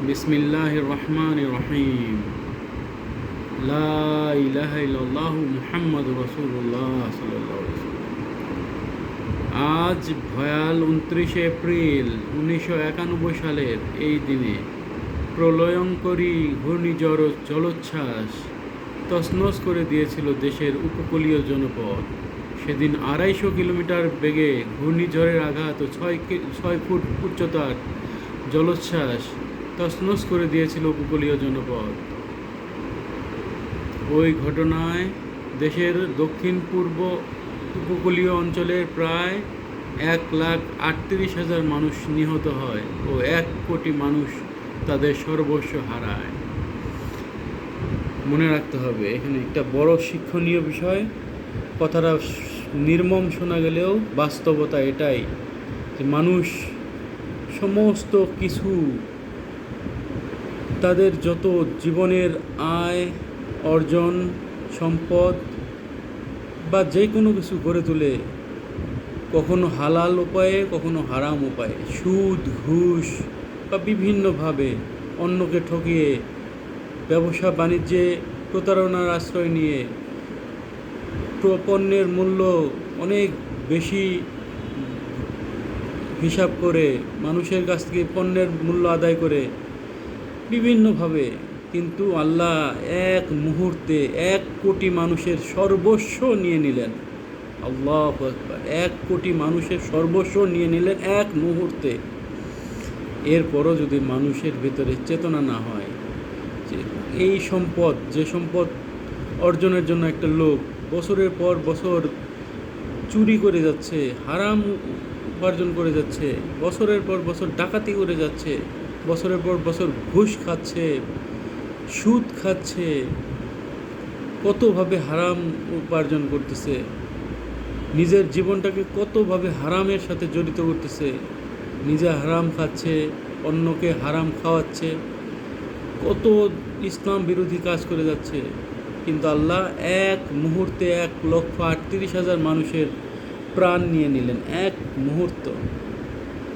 বিসমিল্লাহির রহমানির রহিম। লা ইলাহা ইল্লাল্লাহু মুহাম্মাদুর রাসূলুল্লাহ সাল্লাল্লাহু আলাইহি ওয়াসাল্লাম। আজ ভয়াল 29শে এপ্রিল 1991 সালের এই দিনে প্রলয়ঙ্করী ঘূর্ণিঝড় জলোচ্ছ্বাস তছনছ করে দিয়েছিল দেশের উপকূলীয় জনপদ। সেদিন 250 কিলোমিটার বেগে ঘূর্ণিঝড়ের আঘাত ও 6 ফুট উচ্চতার জলোচ্ছ্বাস তছনছ করে দিয়েছিল উপকূলীয় জনপদ। ওই ঘটনায় দেশের দক্ষিণ পূর্ব উপকূলীয় অঞ্চলের প্রায় 1,38,000 মানুষ নিহত হয় ও 1 কোটি মানুষ তাদের সর্বস্ব হারায়। মনে রাখতে হবে, এখানে একটা বড় শিক্ষণীয় বিষয়। কথাটা নির্মম শোনা গেলেও বাস্তবতা এটাই যে মানুষ সমস্ত কিছু, তাদের যত জীবনের আয় অর্জন, সম্পদ বা যে কোনো কিছু গড়ে তোলে, কখনো হালাল উপায়ে কখনো হারাম উপায়ে, সুদ ঘুষ বা বিভিন্নভাবে অন্যকে ঠকিয়ে, ব্যবসা বাণিজ্যে প্রতারণার আশ্রয় নিয়ে, পণ্যের মূল্য অনেক বেশি হিসাব করে মানুষের কাছ থেকে পণ্যের মূল্য আদায় করে বিভিন্নভাবে, কিন্তু আল্লাহ এক মুহূর্তে 1 কোটি মানুষের সর্বস্ব নিয়ে নিলেন। আল্লাহু আকবার! 1 কোটি মানুষের সর্বস্ব নিয়ে নিলেন এক মুহূর্তে। এরপরও যদি মানুষের ভিতরে চেতনা না হয় যে এই সম্পদ, যে সম্পদ অর্জনের জন্য একটা লোক বছরের পর বছর চুরি করে যাচ্ছে, হারাম উপার্জন করে যাচ্ছে, বছরের পর বছর ডাকাতি করে যাচ্ছে, বছরের পর বছর ঘুষ খাচ্ছে, সুদ খাচ্ছে, কতভাবে হারাম উপার্জন করতেছে, নিজের জীবনটাকে কতভাবে হারামের সাথে জড়িত করতেছে, নিজে হারাম খাচ্ছে, অন্যকে হারাম খাওয়াচ্ছে, কত ইসলাম বিরোধী কাজ করে যাচ্ছে। কিন্তু আল্লাহ এক মুহূর্তে 1,38,000 মানুষের প্রাণ নিয়ে নিলেন। এক মুহূর্ত,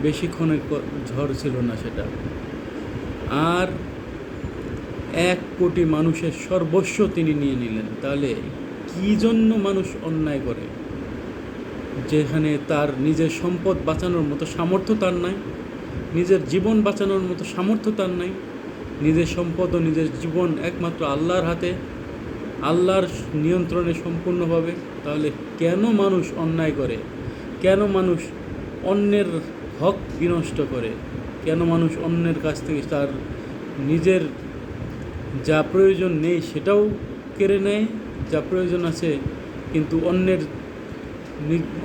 বেশিক্ষণের ঝড় ছিল না সেটা। আর 1 কোটি মানুষের সর্বস্ব তিনি নিয়ে নিলেন। তাহলে কী জন্য মানুষ অন্যায় করে? যেখানে তার নিজের সম্পদ বাঁচানোর মতো সামর্থ্য তার নাই, নিজের জীবন বাঁচানোর মতো সামর্থ্য তার নাই। নিজের সম্পদ ও নিজের জীবন একমাত্র আল্লাহর হাতে, আল্লাহর নিয়ন্ত্রণে সম্পূর্ণভাবে। তাহলে কেন মানুষ অন্যায় করে? কেন মানুষ অন্যের হক বিনষ্ট করে? কেন মানুষ অন্যের কাছ থেকে তার নিজের যা প্রয়োজন নেই সেটাও কেড়ে নেয়, যা প্রয়োজন আছে কিন্তু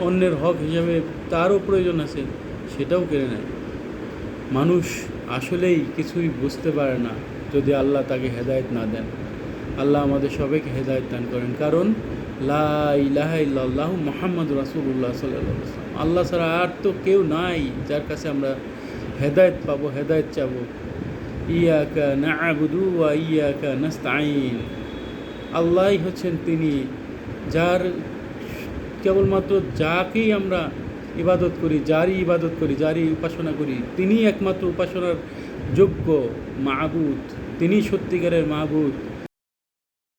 অন্যের হক হিসাবে তারও প্রয়োজন আছে সেটাও কেড়ে নেয়। মানুষ আসলেই কিছুই বুঝতে পারে না যদি আল্লাহ তাকে হেদায়েত না দেন। আল্লাহ আমাদের সবাইকে হেদায়েত দান করেন। কারণ লা ইলাহা ইল্লাল্লাহু মুহাম্মাদুর রাসূলুল্লাহ সাল্লাল্লাহু আলাইহি ওয়াসাল্লাম, আল্লাহ ছাড়া আর তো কেউ নাই যার কাছে আমরা হেদায়েত পাবো, হেদায়েত চাবো। ইয়াকা না'বুদু ওয়া ইয়াকা নাস্তাঈন। আল্লাহই হচ্ছেন তিনি যার কেবলমাত্র যাকেই আমরা ইবাদত করি, যারই ইবাদত করি, যারই উপাসনা করি, তিনিই একমাত্র উপাসনার যোগ্য মাবুদ, তিনিই সত্যিকারের মাবুদ।